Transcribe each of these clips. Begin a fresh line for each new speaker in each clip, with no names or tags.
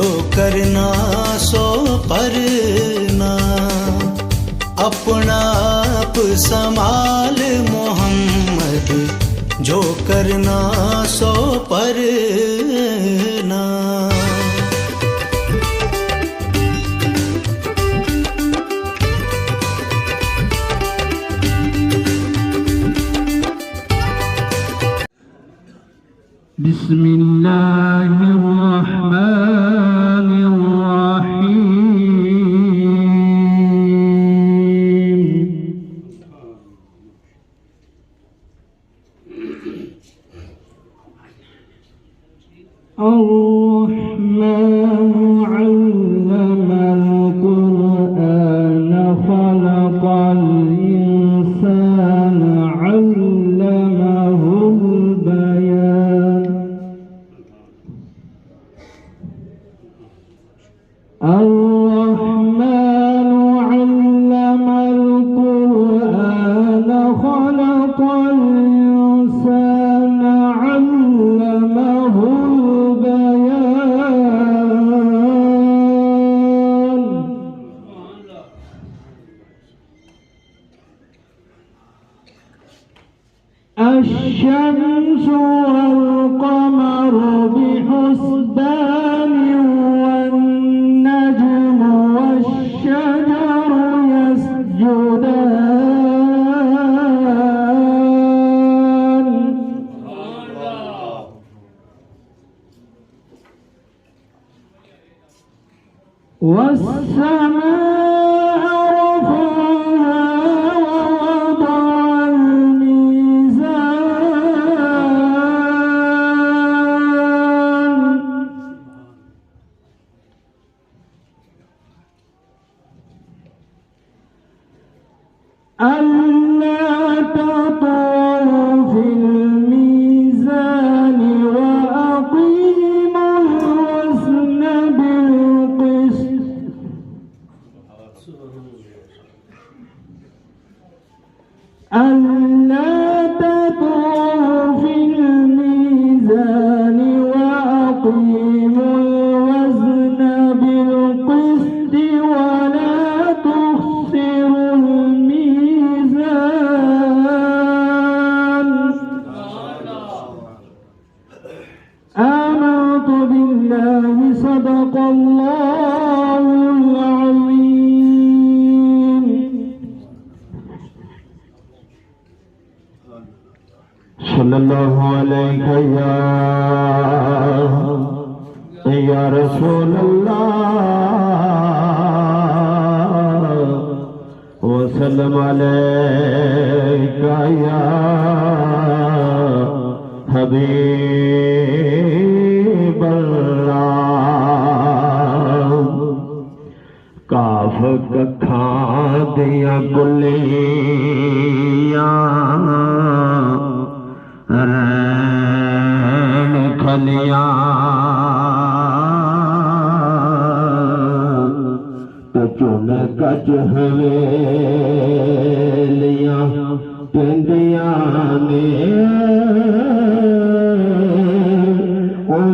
جو کرنا سو کرنا اپنا آپ سنبھال محمد جو کرنا سو پرنا
بسم اللہ الرحمن الرحیم الرحمن علم القرآن خلق الإنسان علمه البيان الرحمن علم القرآن خلق الإنسان علمه البيان الشمس والقمر بحسبان والنجم والشجر يسجدان والسماء رفعها ووضع الميزان ألا تطغوا في الميزان وأقيموا الوزن بالقسط ألا تطغوا في الميزان وأقيموا الوزن بالقسط ولا تخسروا الميزان آمنت بالله صدق الله العظيم صلی اللہ علیہ یا رسول اللہ وسلم علیک یا حبیب اللہ کاف ککھاں دیاں کلیاں رین کھلیاں چون کچ حویلیاں پندیاں نے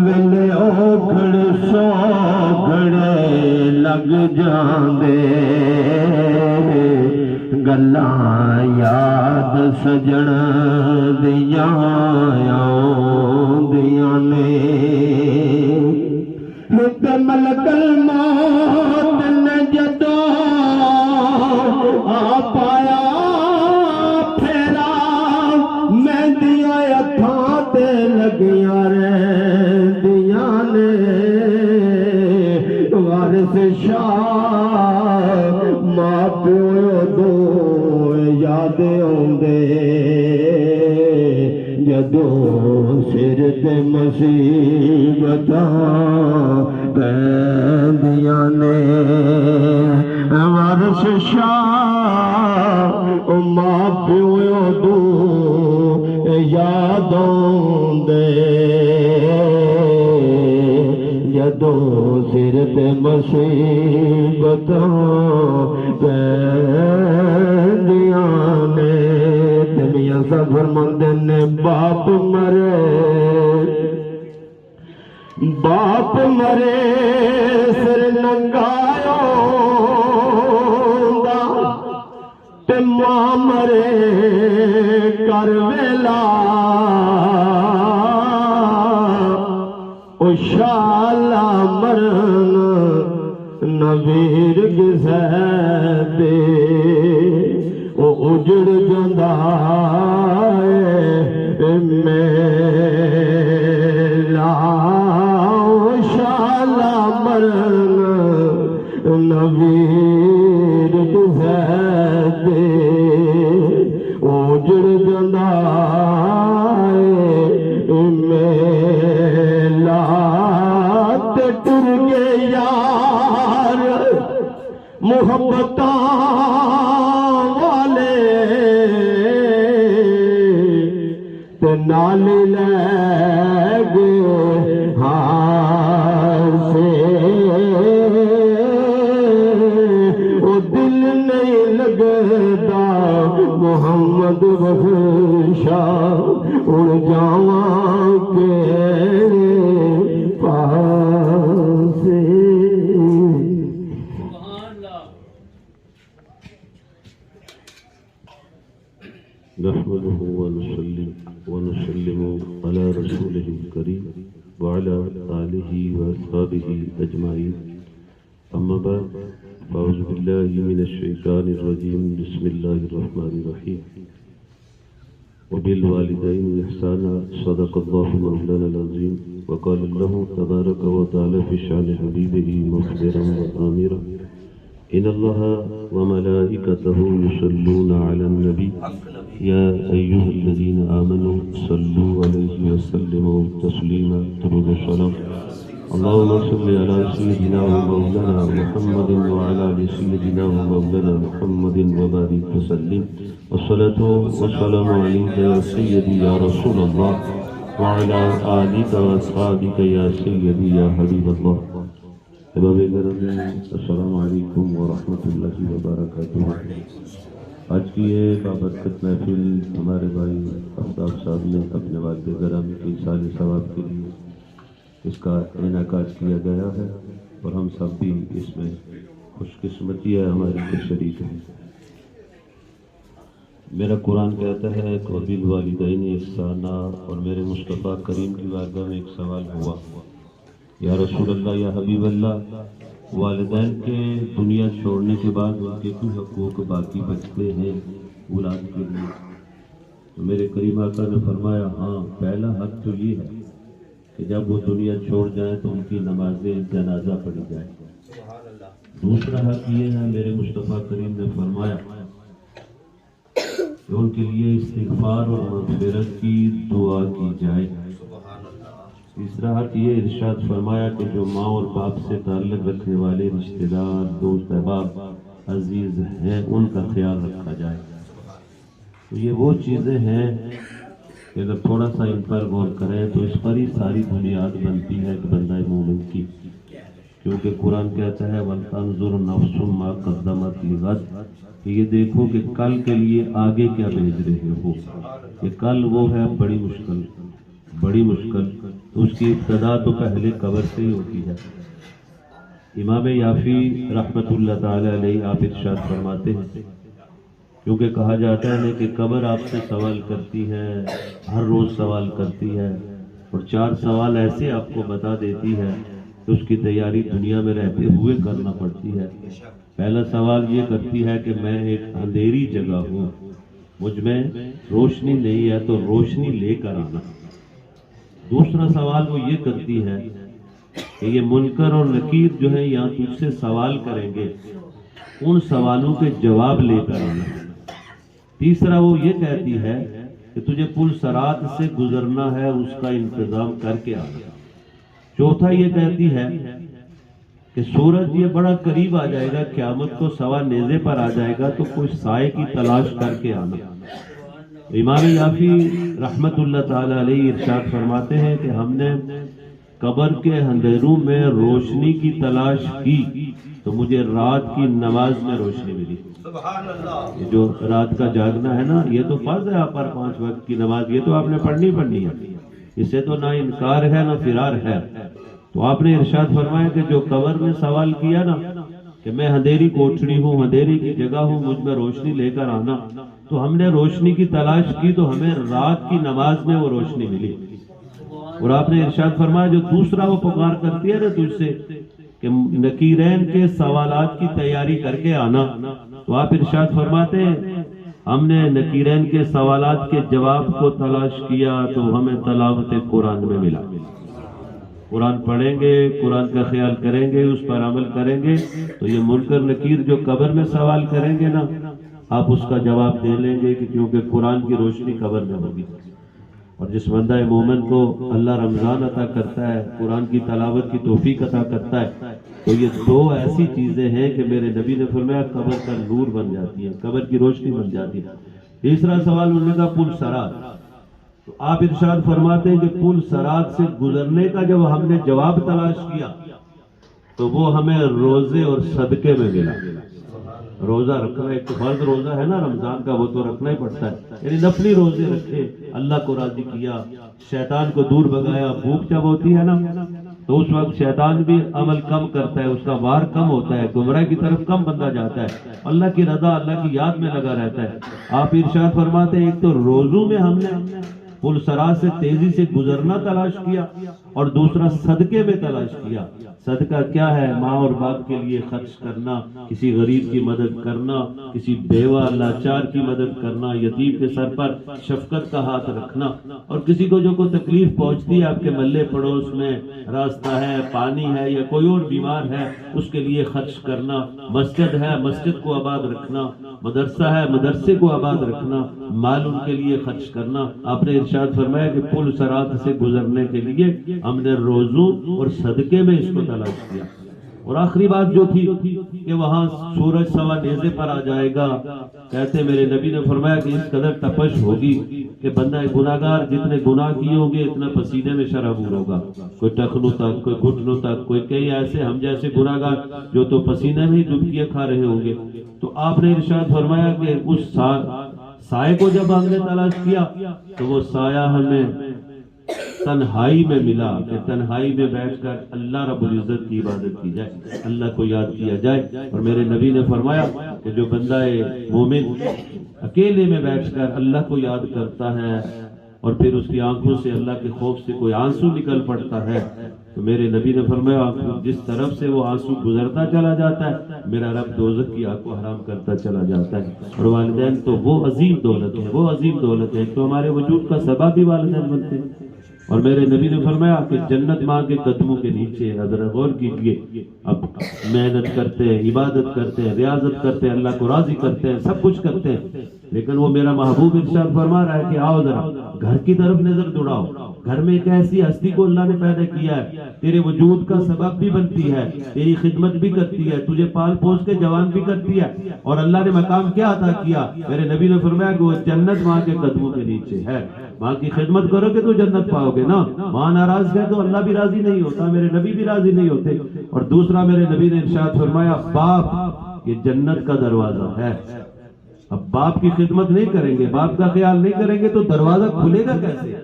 ویلے اوکھڑ سوکھڑے لگ جاندے گلاں یاد سجن دیاں آؤندیاں نے ایک ملک الموت نے جدوں آ پایا پھیرا مہندیاں اکھاں تے لگیاں رہندیاں نے وارث شاہ ماں پیو دو یاد آؤندے جدوں سر تے مصیبتاں پیندیاں نے وارث شاہ ماں پیو دو یاد آؤندے جدوں سر تے مصیبتاں پیندیاں نے میاں صاحب فرماندے نے باپ مرے باپ مرے سر ننگایا تے ماں مرے کر ویلا او شالا مرن نویر گزے دے او اجڑ جندا میلا او شالا مرن نویر گزے دے اجڑ جندا میلا تے ٹر گئے یار محبتاں والے تے نال لے گئے ہار سے او دل نہیں لگدا محمد بخشا اڑ جاواں کے پاس
نحمده ونسلم على رسوله الكريم وعلى آله وأصحابه أجمعين أما بعد فأعوذ بالله من الشيطان الرجيم بسم الله الرحمن الرحيم وبالوالدين إحسانا صدق الله مولانا العظيم وقال الله تبارك وتعالى في شأن حبيبه مخبرا وآمرا إن الله وملائكته يصلون على النبي يا أيها الذين آمنوا صلوا عليه وسلموا تسليما درود السلام اللهم صل على سيدنا ومولانا محمد وعلى آل سيدنا ومولانا محمد وبارك وسلم والصلاة والسلام عليك يا سيدي يا رسول الله وعلى آلك وأصحابك يا سيدي يا حبيب الله احباب کرام السلام علیکم ورحمۃ اللہ وبرکاتہ۔ آج کی یہ بابرکت محفل ہمارے بھائی آفتاب صاحب نے اپنے والد گرامی کے سال ثواب کے لیے اس کا انعقاد کیا گیا ہے اور ہم سب بھی اس میں خوش قسمتی ہے ہمارے کے شریک ہیں۔ میرا قرآن کہتا ہے کہ وبالوالدین احسانا، اور میرے مصطفیٰ کریم کی بارگاہ میں ایک سوال ہوا، یا رسول اللہ یا حبیب اللہ، والدین کے دنیا چھوڑنے کے بعد ان کے کچھ حقوق باقی بچتے ہیں اولاد کے لیے؟ تو میرے کریم آقا نے فرمایا ہاں، پہلا حق تو یہ ہے کہ جب وہ دنیا چھوڑ جائیں تو ان کی نماز جنازہ پڑھی جائے۔ دوسرا حق یہ ہے، میرے مصطفیٰ کریم نے فرمایا کہ ان کے لیے استغفار اور مغفرت کی دعا کی جائے۔ تیسرا حق یہ ارشاد فرمایا کہ جو ماں اور باپ سے تعلق رکھنے والے رشتہ دار، دوست، احباب، عزیز ہیں، ان کا خیال رکھا جائے۔ تو یہ وہ چیزیں ہیں کہ اگر تھوڑا سا ان پر غور کریں تو اس پر ہی ساری بنیاد بنتی ہے کہ بندہ مومن کی، کیونکہ قرآن کہتا ہے وَلْتَنْظُرْ نَفْسٌ مَا قَدَّمَتْ لِغَدٍ، کہ یہ دیکھو کہ کل کے لیے آگے کیا بھیج رہے ہو۔ کہ کل وہ ہے بڑی مشکل، اس کی ابتدا تو پہلے قبر سے ہی ہوتی ہے۔ امام یافی رحمت اللہ تعالی علیہ آپ ارشاد فرماتے ہیں، کیونکہ کہا جاتا ہے کہ قبر آپ سے سوال کرتی ہے، ہر روز سوال کرتی ہے، اور 4 سوال ایسے آپ کو بتا دیتی ہے کہ اس کی تیاری دنیا میں رہتے ہوئے کرنا پڑتی ہے۔ پہلا سوال یہ کرتی ہے کہ میں ایک اندھیری جگہ ہوں، مجھ میں روشنی نہیں ہے تو روشنی لے کر آنا۔ دوسرا سوال وہ یہ کرتی ہے کہ یہ منکر اور نکیر جو ہے یہاں تجھ سے سوال کریں گے، ان سوالوں کے جواب لے کر آنا۔ تیسرا وہ یہ کہتی ہے کہ تجھے پل صراط سے گزرنا ہے، اس کا انتظام کر کے آنا۔ چوتھا یہ کہتی ہے کہ سورج یہ بڑا قریب آ جائے گا، قیامت کو سوا نیزے پر آ جائے گا، تو کوئی سائے کی تلاش کر کے آنا۔ امام یافی رحمت اللہ تعالی علیہ ارشاد فرماتے ہیں کہ ہم نے قبر کے اندھیروں میں روشنی کی تلاش کی تو مجھے رات کی نماز میں روشنی ملی۔ یہ جو رات کا جاگنا ہے نا، یہ تو فرض ہے آپ پر 5 وقت کی نماز، یہ تو آپ نے پڑھنی ہے، اسے تو نہ انکار ہے نہ فرار ہے، تو آپ نے ارشاد فرمایا کہ جو قبر میں سوال کیا نا کہ میں اندھیری کوٹھڑی ہوں، اندھیری کی جگہ ہوں، مجھ میں روشنی لے کر آنا، تو ہم نے روشنی کی تلاش کی تو ہمیں رات کی نماز میں وہ روشنی ملی۔ اور آپ نے ارشاد فرمایا جو دوسرا وہ پکار کرتی ہے نا تجھ سے کہ نکیرین کے سوالات کی تیاری کر کے آنا، تو آپ ارشاد فرماتے ہیں ہم نے نکیرین کے سوالات کے جواب کو تلاش کیا تو ہمیں تلاوت قرآن میں ملا۔ قرآن پڑھیں گے، قرآن کا خیال کریں گے، اس پر عمل کریں گے تو یہ منکر نکیر جو قبر میں سوال کریں گے نا، آپ اس کا جواب دے لیں گے کہ کیونکہ قرآن کی روشنی قبر میں ہوگی۔ اور جس بندہ مومن کو اللہ رمضان عطا کرتا ہے، قرآن کی تلاوت کی توفیق عطا کرتا ہے، تو یہ دو ایسی چیزیں ہیں کہ میرے نبی نے فرمایا قبر کا نور بن جاتی ہے، قبر کی روشنی بن جاتی ہے۔ تیسرا سوال انہوں نے کہا پل صراط، تو آپ ارشاد فرماتے ہیں کہ پل صراط سے گزرنے کا جب ہم نے جواب تلاش کیا تو وہ ہمیں روزے اور صدقے میں ملا۔ روزہ رکھنا ایک تو فرض روزہ ہے نا رمضان کا، وہ تو رکھنا ہی پڑتا ہے، یعنی نفلی روزے رکھے، اللہ کو راضی کیا، شیطان کو دور بھگایا۔ بھوک جب ہوتی ہے نا تو اس وقت شیطان بھی عمل کم کرتا ہے، اس کا وار کم ہوتا ہے، گمراہ کی طرف کم بندہ جاتا ہے، اللہ کی رضا اللہ کی یاد میں لگا رہتا ہے۔ آپ ارشاد فرماتے ہیں ایک تو روزوں میں ہم نے پل صراط سے تیزی سے گزرنا تلاش کیا اور دوسرا صدقے میں تلاش کیا۔ صدقہ کیا ہے؟ ماں اور باپ کے لیے خرچ کرنا، کسی غریب کی مدد کرنا، کسی بیوہ لاچار کی مدد کرنا، یتیم کے سر پر شفقت کا ہاتھ رکھنا، اور کسی کو جو کوئی تکلیف پہنچتی ہے آپ کے محلے پڑوس میں، راستہ ہے، پانی ہے یا کوئی اور بیمار ہے، اس کے لیے خرچ کرنا، مسجد ہے مسجد کو آباد رکھنا، مدرسہ ہے مدرسے کو آباد رکھنا، مال ان کے لیے خرچ کرنا۔ آپ نے ارشاد فرمایا کہ پل صراط سے گزرنے کے لیے ہم نے روزوں اور صدقے میں اس کو تلاش کیا۔ اور آخری بات جو تھی کہ وہاں سورج سوا نیزے پر آ جائے گا، کہتے میرے نبی نے فرمایا کہ اس قدر تپش ہوگی کہ بندہ گناہگار جتنے گناہ کیے ہوں گے اتنا پسینے میں شرابور ہوگا، کوئی ٹخنوں تک، کوئی گھٹنوں تک، کوئی کئی ایسے ہم جیسے گناہگار جو تو پسینے میں ہی ڈبکیاں کھا رہے ہوں گے۔ تو آپ نے ارشاد فرمایا کہ اس سائے کو جب ہم نے تلاش کیا تو وہ سایہ ہمیں تنہائی میں ملا کہ تنہائی میں بیٹھ کر اللہ رب العزت کی عبادت کی جائے، اللہ کو یاد کیا جائے۔ اور میرے نبی نے فرمایا کہ جو بندہ مومن اکیلے میں بیٹھ کر اللہ کو یاد کرتا ہے اور پھر اس کی آنکھوں سے اللہ کے خوف سے کوئی آنسو نکل پڑتا ہے تو میرے نبی نے فرمایا جس طرف سے وہ آنسو گزرتا چلا جاتا ہے میرا رب دوزخ کی آگ کو حرام کرتا چلا جاتا ہے۔ اور والدین تو وہ عظیم دولت ہے، وہ عظیم دولت ہے تو ہمارے وجود کا سبب بھی والدین بنتے ہیں۔ اور میرے نبی نے فرمایا کہ جنت ماں کے قدموں کے نیچے، ذرا غور کیجئے، اب محنت کرتے ہیں، عبادت کرتے ہیں، ریاضت کرتے ہیں، اللہ کو راضی کرتے ہیں، سب کچھ کرتے ہیں، لیکن وہ میرا محبوب ارشاد فرما رہا ہے کہ آؤ ذرا گھر کی طرف نظر دوڑاؤ۔ گھر میں ایک ایسی ہستی کو اللہ نے پیدا کیا ہے، تیرے وجود کا سبب بھی بنتی ہے، تیری خدمت بھی کرتی ہے، تجھے پال پوس کے جوان بھی کرتی ہے، اور اللہ نے مقام کیا عطا کیا؟ میرے نبی نے فرمایا کہ وہ جنت ماں کے قدموں کے نیچے ہے۔ ماں کی خدمت کرو گے تو جنت پاؤ گے نا، ماں ناراض ہے تو اللہ بھی راضی نہیں ہوتا، میرے نبی بھی راضی نہیں ہوتے۔ اور دوسرا میرے نبی نے ارشاد فرمایا باپ یہ جنت کا دروازہ ہے۔ اب باپ کی خدمت نہیں کریں گے، باپ کا خیال نہیں کریں گے تو دروازہ کھلے گا کیسے؟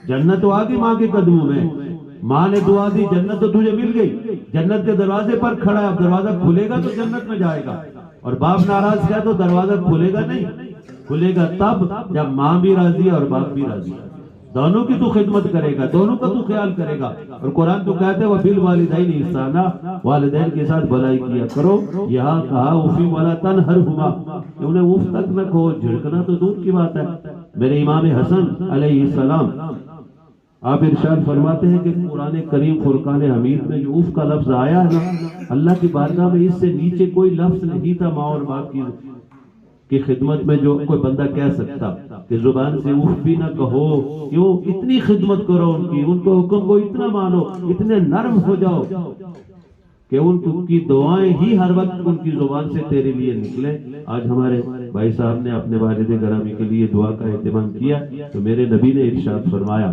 جنت تو آ گئی ماں کے قدموں میں، ماں نے دعا دی جنت تو تجھے مل گئی، جنت کے دروازے پر کھڑا ہے، اب دروازہ کھلے گا تو جنت میں جائے گا۔ اور باپ ناراض ہے تو دروازہ کھلے گا نہیں، کھلے گا تب جب ماں بھی راضی ہے اور باپ بھی راضی ہے، دونوں کی تو خدمت کرے گا، دونوں کا تو خیال کرے گا۔ اور قرآن تو کہتے ہیں وَبِالْوَالِدَيْنِ احسانا، والدین کے ساتھ بھلائی کیا کرو۔ یہاں کہا اُفٍ وَلَا تَنْهَرْهُمَا، انہیں اف تک نہ کہو، جھڑکنا تو دور کی بات ہے۔ میرے امام حسن علیہ السلام آپ ارشاد فرماتے ہیں کہ قرآن کریم فرقان حمید میں جو اف کا لفظ آیا ہے نا، اللہ کی بارگاہ میں اس سے نیچے کوئی لفظ نہیں تھا ماں اور باپ کی خدمت میں جو کوئی بندہ کہہ سکتا کہ زبان سے اف بھی نہ کہو، کیوں؟ اتنی خدمت کرو ان کی، ان کو حکم کو اتنا مانو، اتنے نرم ہو جاؤ کہ ان کی دعائیں ہی ہر وقت ان کی زبان سے تیرے لیے نکلے۔ آج ہمارے بھائی صاحب نے اپنے والد گرامی کے لیے دعا کا اہتمام کیا تو میرے نبی نے ارشاد فرمایا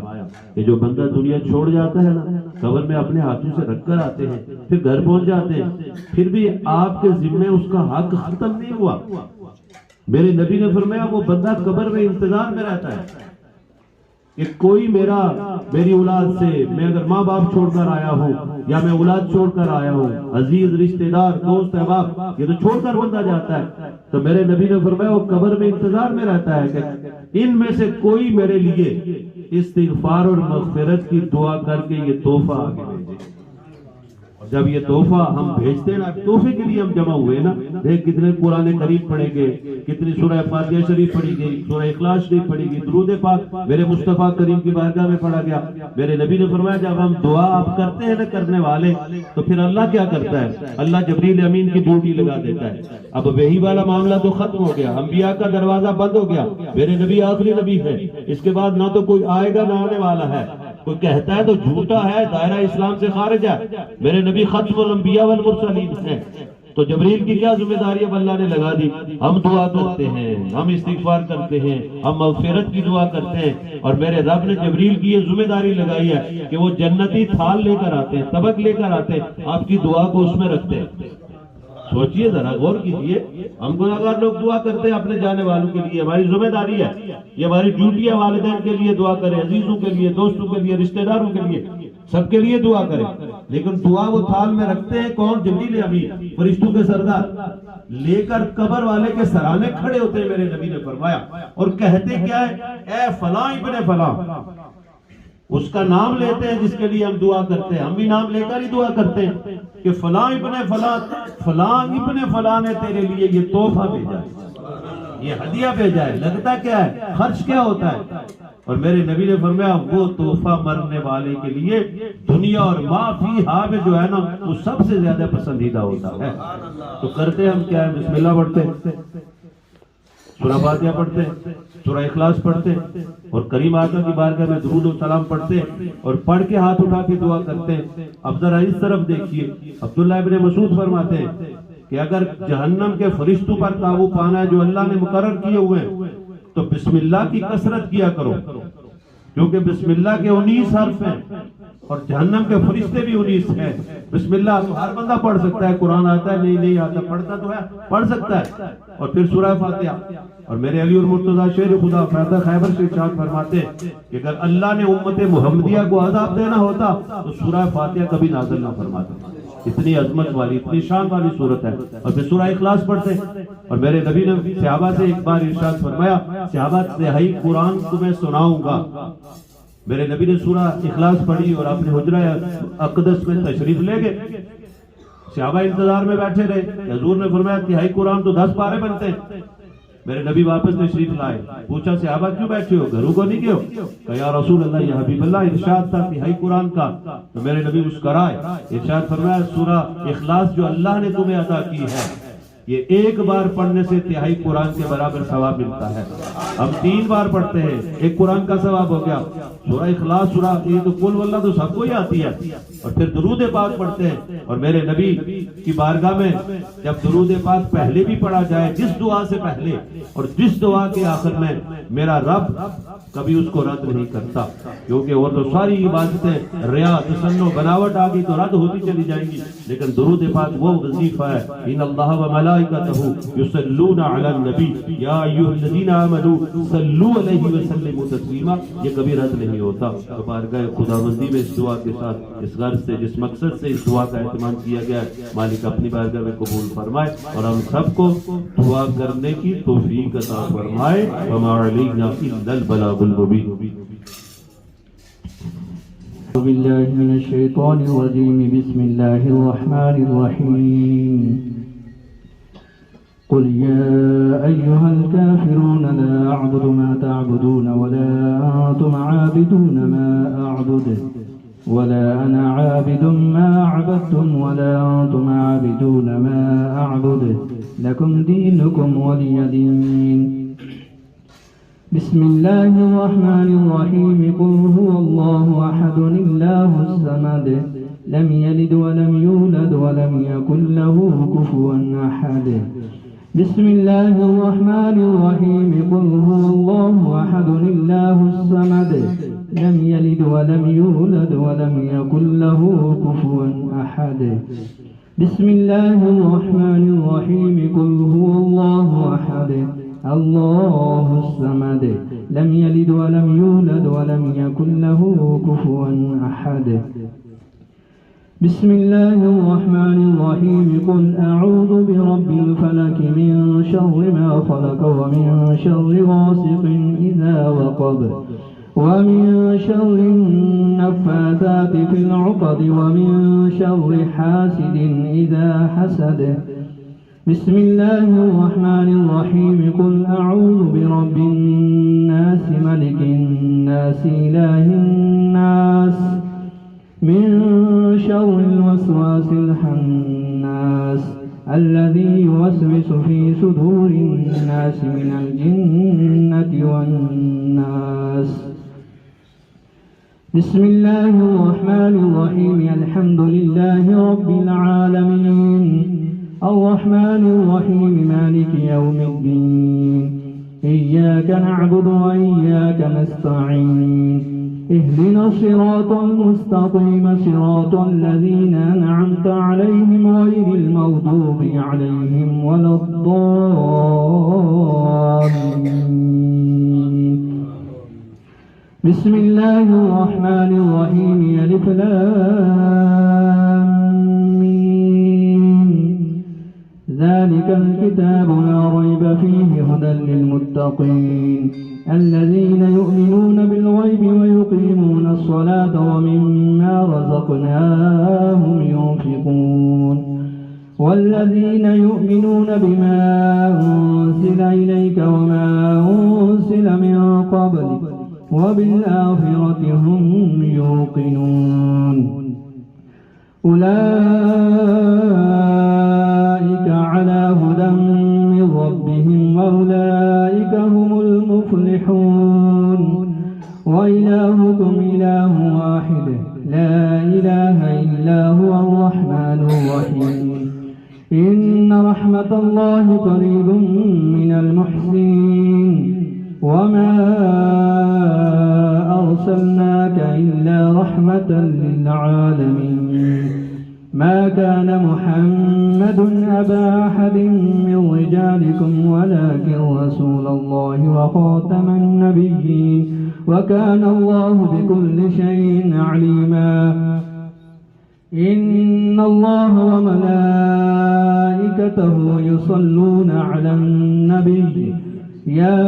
کہ جو بندہ دنیا چھوڑ جاتا ہے نا، قبر میں اپنے ہاتھوں سے رکھ کر آتے ہیں، پھر گھر پہنچ جاتے ہیں، پھر بھی آپ کے ذمے اس کا حق ختم نہیں ہوا۔ میرے نبی نے فرمایا وہ بندہ قبر میں انتظار میں رہتا ہے کہ کوئی میری اولاد سے، میں اگر ماں باپ چھوڑ کر آیا ہوں یا میں اولاد چھوڑ کر آیا ہوں، عزیز رشتہ دار دوست احباب، یہ تو چھوڑ کر بندہ جاتا ہے. تو میرے نبی نے فرمایا وہ قبر میں انتظار میں رہتا ہے کہ ان میں سے کوئی میرے لیے استغفار اور مغفرت کی دعا کر کے یہ تحفہ آگے بھیجے. جب یہ تحفہ ہم بھیجتے ہیں نا، تحفے کے لیے ہم جمع ہوئے نا، دیکھ کتنے قرآن کریم پڑھے گئے، کتنی سورہ فاتحہ شریف پڑھی گئی، سورہ اخلاص شریف پڑھی گئی، درود پاک میرے مصطفیٰ کریم کی بارگاہ میں پڑھا گیا. میرے نبی نے فرمایا جب ہم دعا آپ کرتے ہیں نا کرنے والے، تو پھر اللہ کیا کرتا ہے؟ اللہ جبریل امین کی ڈیوٹی لگا دیتا ہے. اب وہی والا معاملہ تو ختم ہو گیا، انبیاء کا دروازہ بند ہو گیا. میرے نبی آخری نبی ہے، اس کے بعد نہ تو کوئی آئے گا نہ آنے والا ہے. کوئی کہتا ہے تو جھوٹا ہے، دائرہ اسلام سے خارج ہے. میرے نبی ختم الانبیاء والمرسلین ہیں. تو جبریل کی کیا ذمہ داری اب اللہ نے لگا دی؟ ہم دعا کرتے ہیں، ہم استغفار کرتے ہیں، ہم مغفرت کی دعا کرتے ہیں. اور میرے رب نے جبریل کی یہ ذمہ داری لگائی ہے کہ وہ جنتی تھال لے کر آتے ہیں، طبق لے کر آتے ہیں، آپ کی دعا کو اس میں رکھتے ہیں. سوچئے ذرا، غور کیجئے. ہم گناہگار لوگ دعا کرتے ہیں اپنے جانے والوں کے لیے، ہماری ذمہ داری ہے، یہ ہماری ڈیوٹی ہے. والدین کے لیے دعا کریں، عزیزوں کے لیے، دوستوں کے لیے، رشتہ داروں کے لیے، سب کے لیے دعا کریں. لیکن دعا وہ تھال میں رکھتے ہیں کون؟ جبریل امین، فرشتوں کے سردار لے کر قبر والے کے سرانے کھڑے ہوتے ہیں. میرے نبی نے فرمایا اور کہتے کیا ہے؟ اے فلاں ابن فلاں. اس کا نام لیتے ہیں جس کے لیے ہم دعا کرتے ہیں. ہم بھی نام لے کر ہی دعا کرتے ہیں کہ فلاں ابن فلاں، فلاں ابن فلاں نے تیرے لیے یہ تحفہ بھیجا ہے، یہ ہدیہ بھیجا ہے. لگتا کیا ہے؟ خرچ کیا ہوتا ہے؟ اور میرے نبی نے فرمایا وہ تحفہ مرنے والے کے لیے دنیا اور ما فیہا میں جو ہے نا وہ سب سے زیادہ پسندیدہ ہوتا ہے. تو کرتے ہم کیا ہے؟ بسم اللہ پڑھتے ہیں، سورہ فاتحہ پڑھتے ہیں، سورہ اخلاص پڑھتے ہیں، اور کریم آقا کی بارگاہ میں درود و سلام پڑھتے ہیں، اور پڑھ کے ہاتھ اٹھا کے دعا کرتے ہیں. اب ذرا اس طرف دیکھیے، عبداللہ ابن مسعود فرماتے ہیں کہ اگر جہنم کے فرشتوں پر قابو پانا ہے جو اللہ نے مقرر کیے ہوئے ہیں تو بسم اللہ کی کثرت کیا کرو، کیونکہ بسم اللہ کے 19 حرف ہیں اور جہنم کے فرشتے بھی 19 ہیں. بسم اللہ تو ہر بندہ پڑھ سکتا ہے، قرآن آتا ہے نہیں آتا، پڑھتا تو ہے، پڑھ سکتا ہے. اور پھر سورہ فاتحہ. اور میرے علی اور مرتضیٰ شیر خدا فیضہ خیبر سے ارشاد فرماتے ہیں کہ اگر اللہ نے امت محمدیہ کو عذاب دینا ہوتا تو سورہ فاتحہ کبھی نازل نہ فرماتا. اتنی عظمت والی، اتنی شان والی صورت ہے. اور پھر سورہ اخلاص پڑھتے ہیں. اور میرے نبی نے صحابہ سے ایک بار ارشاد فرمایا، صحابہ تہائی قرآن تمہیں سناؤں گا. میرے نبی نے سورہ اخلاص پڑھی اور اپنے حجرہ اقدس میں تشریف لے گئے. صحابہ انتظار میں بیٹھے رہے. حضور نے فرمایا تہائی قرآن تو 10 پارے بنتے ہیں. میرے نبی واپس تشریف لائے. پوچھا صحابہ کیوں بیٹھے ہو، گھروں کو نہیں گئے؟ کہا یا رسول اللہ یا حبیب اللہ ارشاد تھا تہائی قرآن کا. تو میرے نبی مسکرائے، ارشاد فرمایا سورہ اخلاص جو اللہ نے تمہیں عطا کی ہے یہ ایک بار پڑھنے سے تہائی قرآن کے برابر ثواب ملتا ہے. ہم 3 بار پڑھتے ہیں، ایک قرآن کا ثواب ہو گیا. سورہ اخلاص، سورہ یہ تو قل واللہ تو سب کو ہی آتی ہے. اور پھر درود پاک پڑھتے ہیں. اور میرے نبی کی بارگاہ میں جب درود پاک پہلے بھی پڑھا جائے، جس دعا سے پہلے اور جس دعا کے آخر میں، میرا رب کبھی اس کو رد نہیں کرتا، کیونکہ وہ تو ساری عبادتیں ریا، تسنن، بناوٹ آ گئی تو رد ہوتی چلی جائیں گی. لیکن درود پاک وہ وظیفہ ہے، ان اللہ و ملائکتہ یصلون علی النبی یا ایھا الذین آمنوا صلوا علیہ وسلموا تسلیما. یہ کبھی رد نہیں ہوتا. تو بارگاہ خداوندی میں اس دعا کے ساتھ، اس غرض سے، جس مقصد سے اس دعا کا اہتمام کیا گیا ہے، مالک اپنی بارگاہ میں قبول فرمائے اور ہم سب کو دعا کرنے کی توفیق عطا فرمائے. وما علینا الا البلاغ المبین.
أعوذ بالله من الشيطان الرجيم. بسم الله الرحمن الرحيم. قل يا أيها الكافرون لا أعبد ما تعبدون ولا أنتم عابدون ما أعبد ولا أنا عابد ما عبدتم ولا أنتم عابدون ما أعبد لكم دينكم ولي دين. بسم الله الرحمن الرحيم. قل هو الله أحد الله الصمد لم يلد ولم يولد ولم يكن له كفوا أحد. بسم الله الرحمن الرحيم. قل هو الله أحد الله الصمد لم يلد ولم يولد ولم يكن له كفوا أحد. بسم الله الرحمن الرحيم. قل هو الله أحد الله الصمد لم يلد ولم يولد ولم يكن له كفوا أحد. بسم الله الرحمن الرحيم قل أعوذ برب الفلك من شر ما خلق ومن شر غاسق إذا وقب ومن شر النفاثات في العقد ومن شر حاسد إذا حسد بسم الله الرحمن الرحيم قل أعوذ برب الناس ملك الناس إله الناس من شر الوسواس الخناس الذي يوسوس في صدور الناس من الجنة والناس بسم الله الرحمن الرحيم الحمد لله رب العالمين الرحمن الرحيم مالك يوم الدين إياك نعبد وإياك نستعين اهدنا الصراط المستقيم صراط الذين أنعمت عليهم غير المغضوب عليهم ولا الضالين بسم الله الرحمن الرحيم ألف لام ميم ذلك الكتاب لا ريب فيه هدى للمتقين الذين يؤمنون بالغيب ويقيمون الصلاة ومما رزقناهم ينفقون والذين يؤمنون بما أنزل إليك وما أنزل من قبلك وبالآخرة هم يوقنون أولئك على هدى من ربهم وأولئك هم المفلحون وإلهكم إله واحد لا إله إلا هو الرحمن الرحيم إن رحمة الله قريب من المحسنين وما أرسلناك إلا رحمة للعالمين ما كان محمد أبا أحد من رجالكم ولكن رسول الله وخاتم النبيين وكان الله بكل شيء عليما إن الله وملائكته يصلون على النبي يا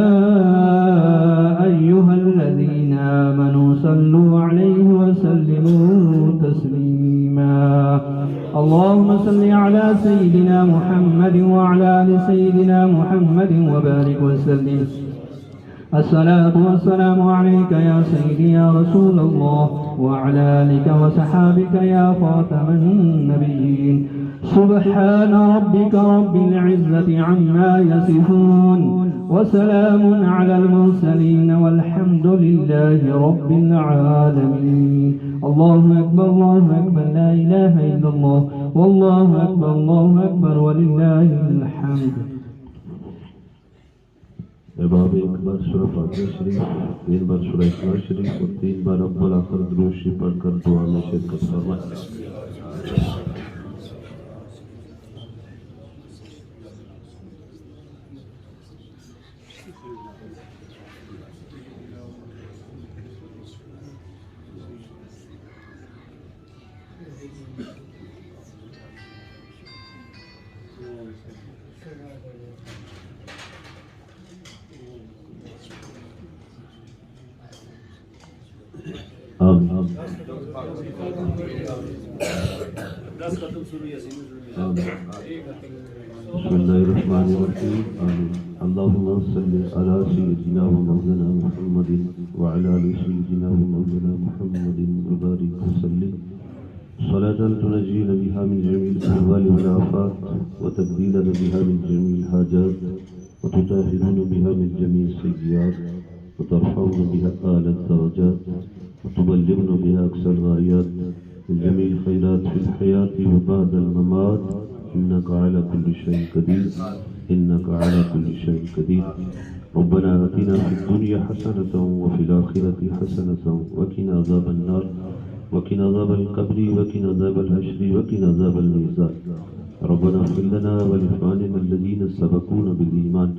أيها الذين آمنوا صلوا عليه وسلموا تسليما اللهم صل على سيدنا محمد وعلى آل سيدنا محمد وبارك وسلم الصلاة والسلام عليك يا سيدي يا رسول الله وعلى آلك وصحابك يا خاتم النبيين سبحان ربك رب العزة عما يصفون وسلام على المرسلين والحمد لله رب العالمين الله أكبر الله أكبر لا إله إلا الله والله أكبر ولله الحمد
احباب ایک بار سورہ فاتحہ شریف 3 بار سورہ اخلاص شریف اور 3 بار اول آخر درود شریف پڑھ کر دعا میں شرکت فرمائیں بسم الله الرحمن الرحيم آمين اللهم صل على سيدنا ومولانا محمد وعلى آل سيدنا ومولانا محمد وبارك وسلم صلاة تنجينا بها من جميع الأهوال والآفات وتبديلنا بها من جميع الحاجات وتطهرنا بها من جميع السيئات وترفعنا بها أعلى الدرجات وتبلغنا بها أقصى الغايات من جميع الخيرات في الحياة وبعد الممات إنك على كل شيء قدير إنك على كل شيء قدير ربنا آتنا في الدنيا حسنة وفي الآخرة حسنة وقنا عذاب النار وقنا عذاب القبر وقنا عذاب الحشر وقنا عذاب الميزان ربنا اغفر لنا ولإخواننا الذين سبقونا بالإيمان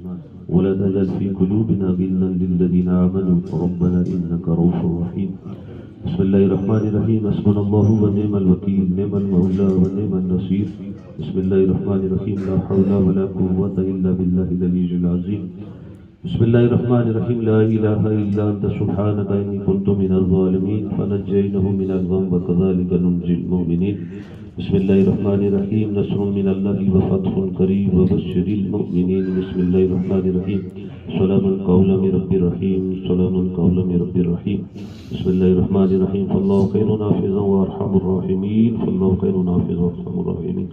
ولا تجعل في قلوبنا غلا للذين آمنوا ربنا إنك رؤوف رحيم بسم اللہ الرحمن الرحیم حسبنا اللہ ونعم الوکیل نعم المولا ونعم النصیر بسم اللہ الرحمن الرحیم لا حول ولا قوة الا باللہ العلی العظیم بسم اللہ الرحمن الرحیم لا الہ الا انت سبحانک انی کنت من الظالمین فنجینہ من الغم وکذالک ننجی المؤمنین بسم اللہ الرحمن الرحیم نصر من اللہ وفتح قریب وبشر المؤمنین بسم اللہ الرحمن الرحیم سلام قولا من رب الرحیم سلام قولا من رب الرحیم بسم اللہ الرحمن الرحیم فاللہ خیر نافذا وارحم الراحمین فاللہ خیر نافذا وارحم الراحمین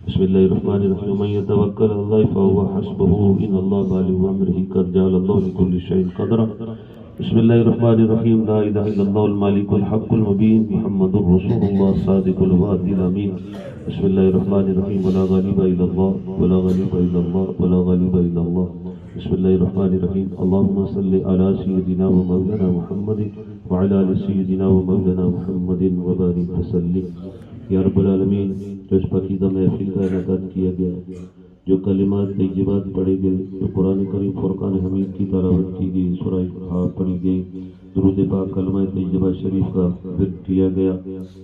بسم اللہ الرحمن الرحیم ومن يتوکل علی اللہ فهو حسبه ان اللہ بالغ امرہ قد جعل اللہ لكل شیء قدرا بسم اللہ الرحمن الرحیم لا الہ الا اللہ المالک الحق المبین محمد رسول اللہ صادق الوعد الامین بسم اللہ الرحمن الرحیم ولا غالب الا اللہ ولا غالب الا اللہ ولا غالب الا اللہ بسم اللہ الرحمن الرحیم اللہم صلی علی سیدنا و مولانا محمد وعلی آل سیدنا و مولانا محمد وبارک وسلم یا رب العالمین جو اس پاکیزہ محفل کا انعقاد کیا گیا جو کلمات طیبات پڑھے گئے جو قرآن کریم فرقان حمید کی تلاوت کی گئی سورہ احقاف پڑھی گئی درود پاک کلمہ طیبہ شریف کا ورد کیا گیا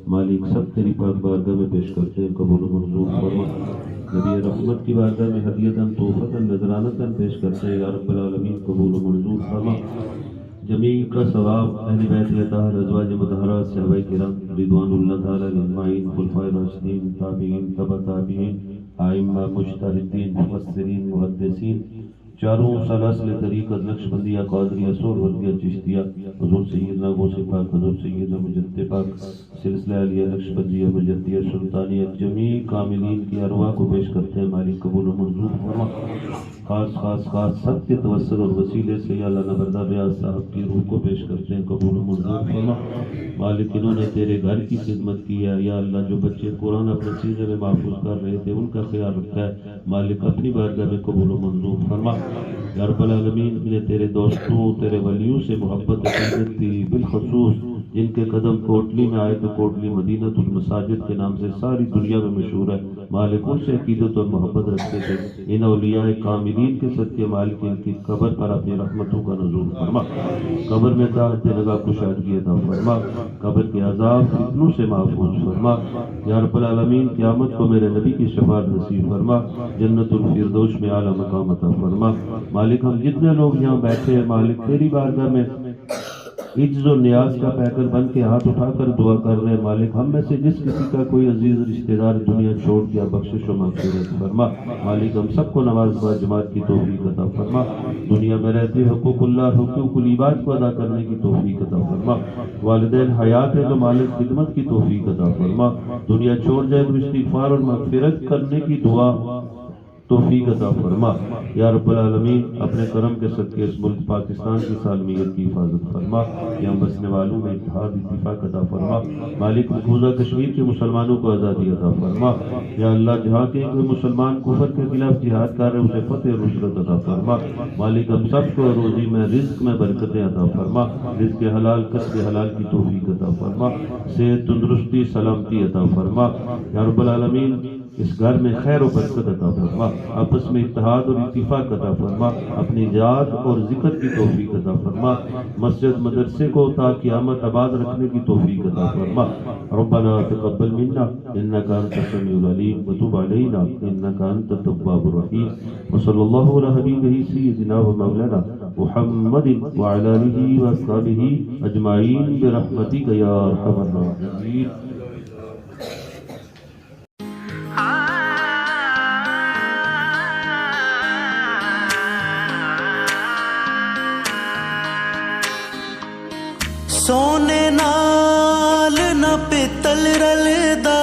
مالک سب تیری پاک بارگاہ میں پیش کرتے ہیں قبول و منظور فرما نبی رحمت کی بارگاہ میں ہدیتاً توفتاً نذرانتاً پیش کرتے ہیں یا رب العالمین قبول و منظور فرما جمیع کا ثواب اہل بیت اطہار ازواج مطہرات صحابہ کرام رضوان اللہ تعالی اجمعین خلفائے راشدین تابعین تبع تابعین ائمہ مجتہدین مفسرین محدثین چاروں سلاسل طریقت نقشبندیہ قادریہ سہروردیہ چشتیہ حضور سیدنا غوث پاک حضور سیدنا مجد پاک سلسلہ علیہ نقشبندیہ مجدیہ سلطانیہ جمیع کاملین کی ارواح کو پیش کرتے ہیں مالک قبول و منظور فرما خاص سب کے توسل اور وسیلے سے یا اللہ نبردہ ریاض صاحب کی روح کو پیش کرتے ہیں قبول و منظور فرما مالک انہوں نے تیرے گھر کی خدمت کی ہے یا اللہ جو بچے قرآن اپنے سینے میں محفوظ کر رہے تھے ان کا خیال رکھا ہے مالک اپنی بارگاہ میں قبول و منظور فرما یا رب العالمین نے تیرے دوستوں تیرے ولیوں سے محبت عقیدت کی بالخصوص جن کے قدم کوٹلی میں آئے تو کوٹلی مدینۃ المساجد کے نام سے ساری دنیا میں مشہور ہے مالک ان سے عقیدت اور محبت رکھتے تھے ان اولیاء کاملین کے صدقے مالک ان کی قبر پر اپنی رحمتوں کا نزول فرما قبر میں راحت نگاہ کشادگی عطا فرما قبر کے عذاب فتنوں سے محفوظ فرما یا رب العالمین قیامت کو میرے نبی کی شفاعت نصیب فرما جنت الفردوس میں اعلیٰ مقام عطا فرما مالک ہم جتنے لوگ یہاں بیٹھے ہیں مالک تیری بارگاہ میں عجز و نیاز کا پیکر بن کے ہاتھ اٹھا کر دعا کر رہے مالک ہم میں سے جس کسی کا کوئی عزیز رشتہ دار دنیا چھوڑ گیا بخشش و مغفرت فرما مالک ہم سب کو نماز با جماعت کی توفیق عطا فرما دنیا میں رہتے حقوق اللہ حقوق العباد کو ادا کرنے کی توفیق عطا فرما والدین حیات ہے تو مالک خدمت کی توفیق عطا فرما دنیا چھوڑ جائے تو استغفار اور مغفرت کرنے کی دعا توفیق عطا فرما یا رب العالمین اپنے کرم کے صدقے اس ملک پاکستان کی سالمیت کی حفاظت فرما یہاں بسنے والوں میں اتحاد اتفاق عطا فرما مالک مقبوضہ کشمیر کے مسلمانوں کو آزادی عطا فرما یا اللہ جہاں کے مسلمان کفر کے خلاف جہاد کر رہے اسے فتح و نصرت عطا فرما مالک ہم سب کو روزی میں رزق میں برکتیں عطا فرما رزق حلال کسب حلال کی توفیق عطا فرما صحت تندرستی سلامتی عطا فرما یا رب العالمین اس گھر میں خیر و برکت عطا فرما آپس میں اتحاد اور اتفاق عطا فرما اپنی یاد اور ذکر کی توفیق عطا فرما مسجد مدرسے کو تا قیامت آباد رکھنے کی توفیق عطا فرما ربنا تقبل منا انك انت السميع العليم وتب علينا انك انت التواب الرحيم وصلى الله على حبيبه سيدنا ومولانا محمد وعلى اله واصحابه اجمعين برحمتك يا ارحم الراحمين
سونے نال نہ پتل رلدا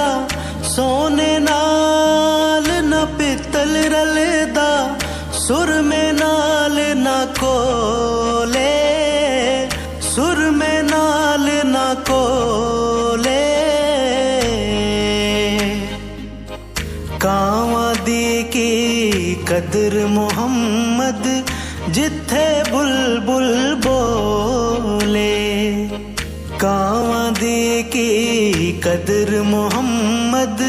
سونے نال نہ پتل رلدا سر میں نال نہ کولے سر میں نال نہ کولے کاواں دی کی قدر محمد جتھے بلبل بولے کاواں دی کی قدر محمد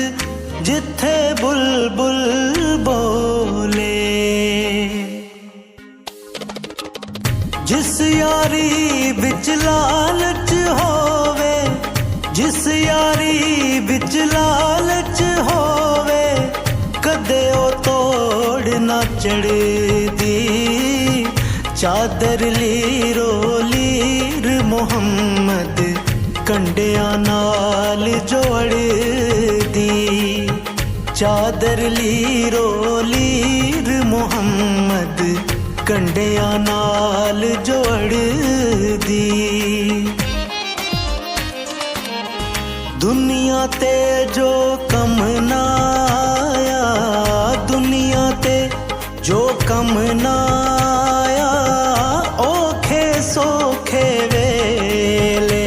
جتھے بلبل بولے جس یاری بچ لالچ ہووے ਇੰਜ ਲਾਲਚ ਹੋਵੇ ਕਦੇ ਉਹ ਤੋੜ ਨਾ ਚੜਦੀ ਚਾਦਰ ਲੀਰੋ ਲੀਰ ਮੁਹੰਮਦ ਕੰਡਿਆਂ ਨਾਲ ਜੋੜਦੀ ਚਾਦਰ ਲੀਰੋ ਲੀਰ ਮੁਹੰਮਦ ਕੰਡਿਆਂ ਨਾਲ ਜੋੜਦੀ ਦੁਨੀਆ ਤੇ ਜੋ ਕਮ ਨਾ ਆਇਆ ਦੁਨੀਆ ਤੇ ਜੋ ਕਮ ਨਾ ਆਇਆ ਔਖੇ ਸੌਖੇ ਵੇਲੇ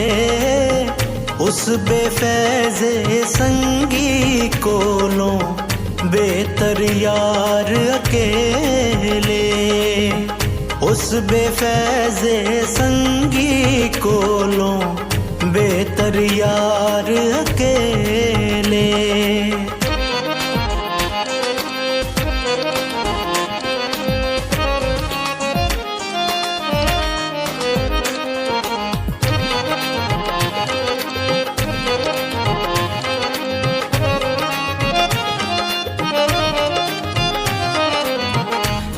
ਉਸ ਬੇਫੈਜ਼ੇ ਸੰਗੀ ਕੋਲੋਂ ਬਿਹਤਰ ਯਾਰ ਅਕੇਲੇ ਉਸ ਬੇਫੈਜ਼ੇ ਸੰਗੀ ਕੋਲੋਂ ਬਿਹਤਰ ਯਾਰ ਅਕੇਲੇ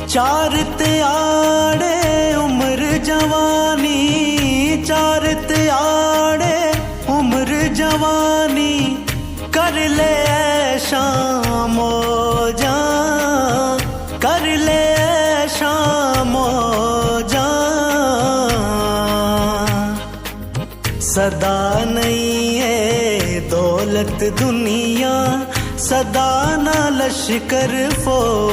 ਚਾਰ ਤਿਆੜੇ ਉਮਰ ਜਵਾਨੀ ਚਾਰ ਤਿਆੜੇ ਉਮਰ ਜਵਾਨੀ ਕਰ ਲੈ ਐਸ਼ਾਂ ਮੌਜਾਂ ਕਰ ਲੈ ਐਸ਼ਾਂ ਮੌਜਾਂ ਸਦਾ ਨਹੀਂ ਹੈ ਦੌਲਤ ਦੁਨੀਆ ਸਦਾ ਨਾ ਲਸ਼ਕਰ ਫੌਜਾਂ